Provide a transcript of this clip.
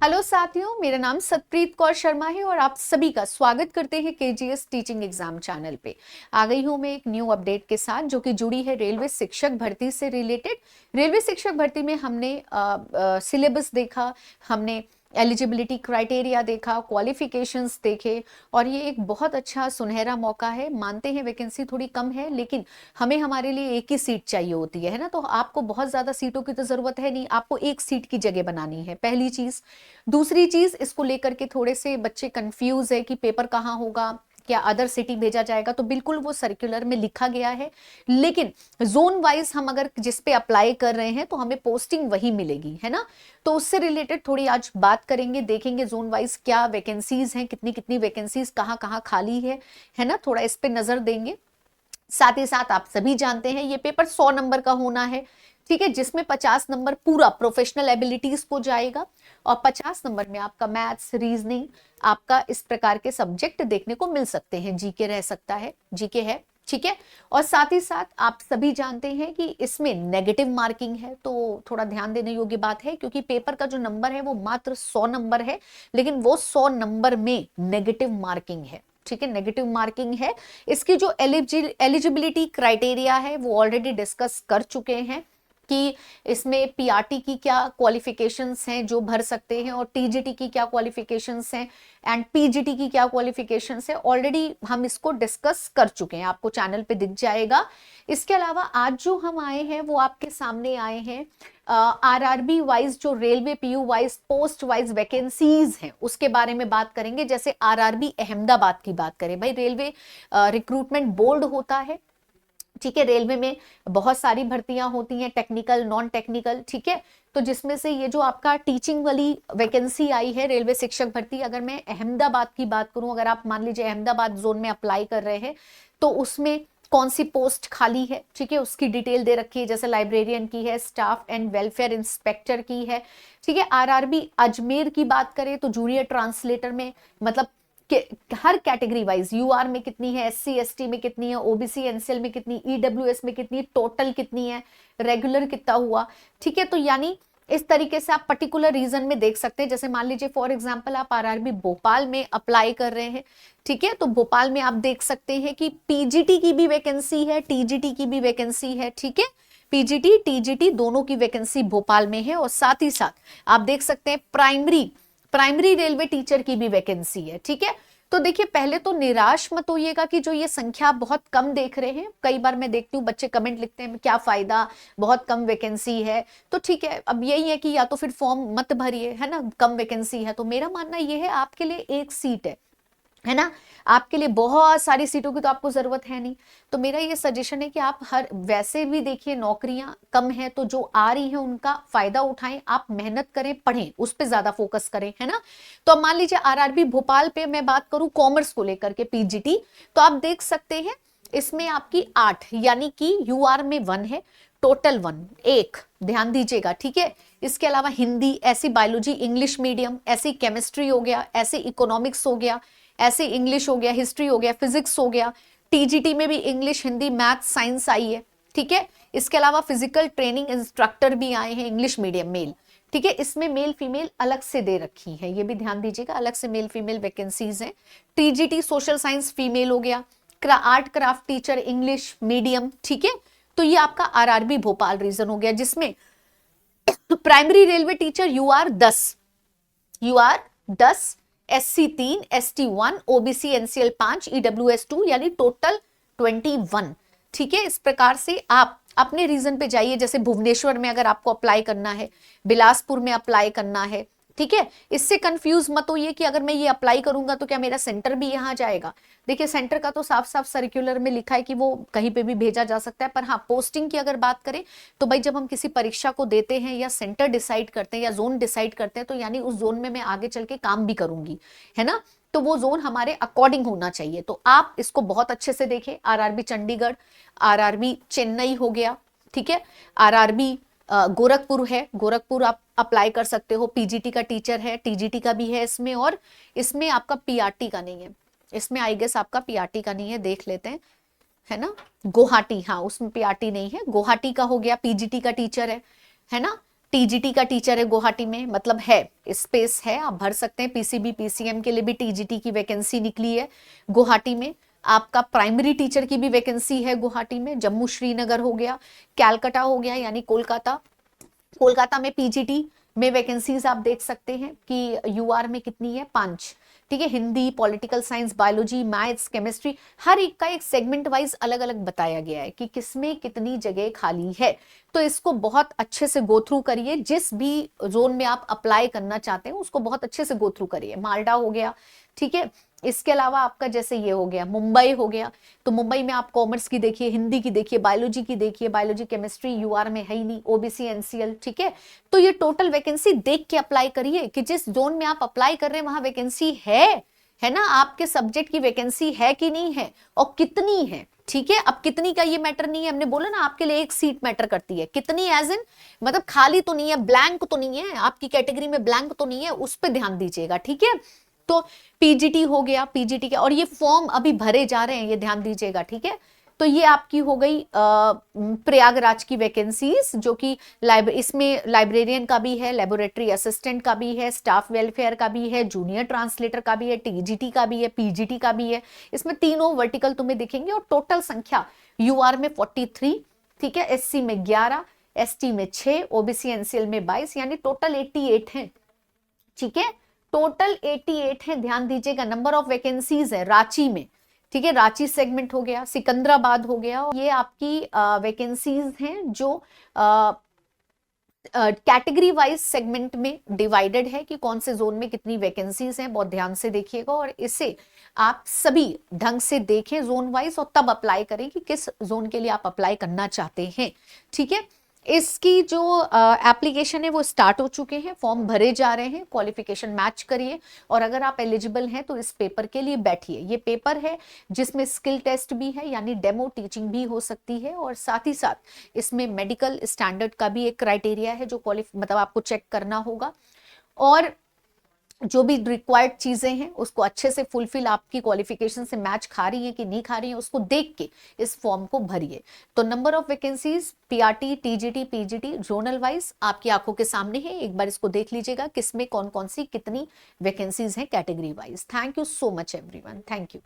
Hello साथियों, मेरा नाम सतप्रीत कौर शर्मा है और आप सभी का स्वागत करते हैं केजीएस टीचिंग एग्जाम चैनल पे। आ गई हूं मैं एक न्यू अपडेट के साथ जो कि जुड़ी है रेलवे शिक्षक भर्ती से रिलेटेड। रेलवे शिक्षक भर्ती में हमने सिलेबस देखा, हमने एलिजिबिलिटी क्राइटेरिया देखा, क्वालिफिकेशंस देखे और ये एक बहुत अच्छा सुनहरा मौका है। मानते हैं वैकेंसी थोड़ी कम है, लेकिन हमें हमारे लिए एक ही सीट चाहिए होती है ना, तो आपको बहुत ज्यादा सीटों की तो जरूरत है नहीं, आपको एक सीट की जगह बनानी है, पहली चीज। दूसरी चीज, इसको लेकर के थोड़े से बच्चे कंफ्यूज है कि पेपर कहाँ होगा, क्या अदर सिटी भेजा जाएगा, तो बिल्कुल वो सर्कुलर में लिखा गया है, लेकिन जोन वाइज हम अगर जिस पे अप्लाई कर रहे हैं तो हमें पोस्टिंग वही मिलेगी, है ना। तो उससे रिलेटेड थोड़ी आज बात करेंगे, देखेंगे जोन वाइज क्या वैकेंसीज हैं, कितनी कितनी वैकेंसीज कहाँ कहाँ खाली है ना, थोड़ा इस पे नजर देंगे। साथ ही साथ आप सभी जानते हैं ये पेपर 100 नंबर का होना है, ठीक है, जिसमें 50 नंबर पूरा प्रोफेशनल एबिलिटीज को जाएगा और 50 नंबर में आपका मैथ्स, रीजनिंग, आपका इस प्रकार के सब्जेक्ट देखने को मिल सकते हैं। जीके रह सकता है, जीके है, ठीक है। और साथ ही साथ आप सभी जानते हैं कि इसमें नेगेटिव मार्किंग है, तो थोड़ा ध्यान देने योग्य बात है, क्योंकि पेपर का जो नंबर है वो मात्र 100 नंबर है, लेकिन वो 100 नंबर में नेगेटिव मार्किंग है, ठीक है, नेगेटिव मार्किंग है। इसकी जो एलिजिबिलिटी क्राइटेरिया है वो ऑलरेडी डिस्कस कर चुके हैं कि इसमें पीआरटी की क्या क्वालिफिकेशंस हैं जो भर सकते हैं, और टीजीटी की क्या क्वालिफिकेशंस हैं, एंड पीजीटी की क्या क्वालिफिकेशंस है, ऑलरेडी हम इसको डिस्कस कर चुके हैं, आपको चैनल पे दिख जाएगा। इसके अलावा आज जो हम आए हैं वो आपके सामने आए हैं आरआरबी वाइज, जो railway PU wise post wise vacancies हैं उसके बारे में बात करेंगे। जैसे आरआरबी अहमदाबाद की बात करें, भाई रेलवे रिक्रूटमेंट बोर्ड होता है, ठीक है, रेलवे में बहुत सारी भर्तियां होती हैं, टेक्निकल, नॉन टेक्निकल, ठीक है। तो जिसमें से ये जो आपका टीचिंग वाली वैकेंसी आई है रेलवे शिक्षक भर्ती, अगर मैं अहमदाबाद की बात करूं, अगर आप मान लीजिए अहमदाबाद जोन में अप्लाई कर रहे हैं तो उसमें कौन सी पोस्ट खाली है, ठीक है, उसकी डिटेल दे रखी है, जैसे लाइब्रेरियन की है, स्टाफ एंड वेलफेयर इंस्पेक्टर की है, ठीक है। आरआरबी अजमेर की बात करें तो जूनियर ट्रांसलेटर में, मतलब हर कैटेगरी वाइज यूआर में कितनी है, एससी एसटी में कितनी है, ओबीसी एनसीएल में कितनी, ईडब्ल्यूएस में कितनी, टोटल कितनी है, रेगुलर कितना हुआ, ठीक है। तो यानी इस तरीके से आप पर्टिकुलर रीजन में देख सकते हैं। जैसे मान लीजिए फॉर एग्जांपल आप आरआरबी भोपाल में अप्लाई कर रहे हैं, ठीक है, तो भोपाल में आप देख सकते हैं कि पीजीटी की भी वैकेंसी है, टीजीटी की भी वैकेंसी है, ठीक है, पीजीटी टीजीटी दोनों की वैकेंसी भोपाल में है। और साथ ही साथ आप देख सकते हैं प्राइमरी रेलवे टीचर की भी वैकेंसी है, ठीक है। तो देखिए, पहले तो निराश मत होइएगा कि जो ये संख्या आप बहुत कम देख रहे हैं, कई बार मैं देखती हूँ बच्चे कमेंट लिखते हैं क्या फायदा, बहुत कम वैकेंसी है, तो ठीक है, अब यही है कि या तो फिर फॉर्म मत भरिए, है ना, कम वैकेंसी है। तो मेरा मानना ये है आपके लिए एक सीट है ना, आपके लिए बहुत सारी सीटों की तो आपको जरूरत है नहीं। तो मेरा ये सजेशन है कि आप हर, वैसे भी देखिए नौकरियां कम है, तो जो आ रही है उनका फायदा उठाएं, आप मेहनत करें, पढ़ें, उस पर ज्यादा फोकस करें, है ना। तो अब मान लीजिए आरआरबी भोपाल पे मैं बात करूं कॉमर्स को लेकर के पीजीटी, तो आप देख सकते हैं इसमें आपकी 8 यानी कि यूआर में 1 है, टोटल 1 एक, ध्यान दीजिएगा, ठीक है। इसके अलावा हिंदी, ऐसी बायोलॉजी इंग्लिश मीडियम, ऐसी केमिस्ट्री हो गया, ऐसे इकोनॉमिक्स हो गया, ऐसे इंग्लिश हो गया, हिस्ट्री हो गया, फिजिक्स हो गया, टीजीटी में भी इंग्लिश, हिंदी, मैथ, साइंस आई है, ठीक है। इसके अलावा फिजिकल ट्रेनिंग इंस्ट्रक्टर भी आए हैं इंग्लिश मीडियम मेल, ठीक है। इसमें मेल फीमेल अलग से दे रखी है, ये भी ध्यान दीजिएगा, अलग से मेल फीमेल वैकेंसीज हैं। टीजीटी सोशल साइंस फीमेल हो गया, art craft teacher English medium, ठीक है। तो ये आपका आरआरबी भोपाल रीजन हो गया, जिसमें primary railway teacher UR 10, SC 3, ST 1, OBC NCL 5, EWS 2, यानी टोटल 21, ठीक है। इस प्रकार से आप अपने रीजन पे जाइए, जैसे भुवनेश्वर में अगर आपको अप्लाई करना है, बिलासपुर में अप्लाई करना है, ठीक है। इससे कंफ्यूज मत होइए कि अगर मैं ये अप्लाई करूंगा तो क्या मेरा सेंटर भी यहां जाएगा। देखिए, सेंटर का तो साफ साफ सर्कुलर में लिखा है कि वो कहीं पे भी भेजा जा सकता है, पर हाँ, पोस्टिंग की अगर बात करें तो भाई जब हम किसी परीक्षा को देते हैं या सेंटर डिसाइड करते हैं या जोन डिसाइड करते हैं, तो यानी उस जोन में मैं आगे चल के काम भी करूंगी, है ना। तो वो जोन हमारे अकॉर्डिंग होना चाहिए। तो आप इसको बहुत अच्छे से देखें, आरआरबी चंडीगढ़, आरआरबी चेन्नई हो गया, ठीक है, आरआरबी गोरखपुर है, गोरखपुर आप अप्लाई कर सकते हो, पीजीटी का टीचर है, टीजीटी का भी है इसमें, और इसमें आपका पीआरटी का नहीं है, इसमें आई गेस आपका पीआरटी का नहीं है, देख लेते हैं, है ना। गुवाहाटी, हाँ, उसमें पीआरटी नहीं है, गुवाहाटी का हो गया, पीजीटी का टीचर है ना। टीजीटी का टीचर है गुवाहाटी में, मतलब है स्पेस है, आप भर सकते हैं। पीसीबी पीसीएम के लिए भी टीजीटी की वैकेंसी निकली है गुवाहाटी में। आपका प्राइमरी टीचर की भी वैकेंसी है गुवाहाटी में। जम्मू श्रीनगर हो गया, कैलकाटा हो गया यानी कोलकाता, कोलकाता में पीजीटी में वैकेंसीज आप देख सकते हैं कि यूआर में कितनी है, 5। ठीक है, Hindi, political science, biology, maths, chemistry, हर एक का एक सेगमेंट वाइज अलग अलग बताया गया है कि किसमें कितनी जगह खाली है। तो इसको बहुत अच्छे से गो थ्रू करिए, जिस भी जोन में आप अप्लाई करना चाहते हैं उसको बहुत अच्छे से गो थ्रू करिए। मालडा हो गया, ठीक है। इसके अलावा आपका जैसे ये हो गया मुंबई हो गया, तो मुंबई में आप कॉमर्स की देखिए, हिंदी की देखिए, बायोलॉजी की देखिए, बायोलॉजी केमिस्ट्री यूआर में है ही नहीं, ओबीसी एनसीएल, ठीक है। तो ये टोटल वैकेंसी देख के अप्लाई करिए कि जिस जोन में आप अप्लाई कर रहे हैं वहां वैकेंसी है ना, आपके सब्जेक्ट की वैकेंसी है कि नहीं है और कितनी है। ठीक है, अब कितनी का ये मैटर नहीं है, हमने बोला ना आपके लिए एक सीट मैटर करती है, कितनी एज इन मतलब खाली तो नहीं है, ब्लैंक तो नहीं है, आपकी कैटेगरी में ब्लैंक तो नहीं है, उस पर ध्यान दीजिएगा। ठीक है, तो पीजीटी हो गया, पीजीटी का, और ये फॉर्म अभी भरे जा रहे हैं, ये ध्यान दीजिएगा। ठीक है, तो ये आपकी हो गई प्रयागराज की वैकेंसीज, जो कि इसमें लाइब्रेरियन का भी है, लेबोरेटरी असिस्टेंट का भी है, स्टाफ वेलफेयर का भी है, जूनियर ट्रांसलेटर का भी है, टीजीटी का भी है, पीजीटी का भी है। इसमें तीनों वर्टिकल तुम्हें दिखेंगे और टोटल संख्या यूआर में 43, ठीक है, एससी में 11, एसटी में 6, ओबीसी एनसीएल में 22, यानी टोटल 88 है। ठीक है, टोटल 88 है, ध्यान दीजिएगा। नंबर ऑफ वैकेंसीज है रांची में, ठीक है, रांची सेगमेंट हो गया, सिकंदराबाद हो गया, ये आपकी वैकेंसीज हैं जो कैटेगरी वाइज सेगमेंट में डिवाइडेड है कि कौन से जोन में कितनी वैकेंसीज हैं। बहुत ध्यान से देखिएगा और इसे आप सभी ढंग से देखें जोन वाइज, और तब अप्लाई करें कि किस जोन के लिए आप अप्लाई करना चाहते हैं। ठीक है, इसकी जो एप्लीकेशन है वो स्टार्ट हो चुके हैं, फॉर्म भरे जा रहे हैं, क्वालिफिकेशन मैच करिए, और अगर आप एलिजिबल हैं तो इस पेपर के लिए बैठिए। ये पेपर है जिसमें स्किल टेस्ट भी है, यानी डेमो टीचिंग भी हो सकती है, और साथ ही साथ इसमें मेडिकल स्टैंडर्ड का भी एक क्राइटेरिया है जो मतलब आपको चेक करना होगा, और जो भी रिक्वायर्ड चीजें हैं उसको अच्छे से फुलफिल, आपकी क्वालिफिकेशन से मैच खा रही है कि नहीं खा रही है, उसको देख के इस फॉर्म को भरिए। तो number of vacancies PRT, TGT, PGT zonal wise आपकी आंखों के सामने है, एक बार इसको देख लीजिएगा किसमें कौन कौन सी कितनी वैकेंसीज हैं category wise. Thank you so much everyone, thank you.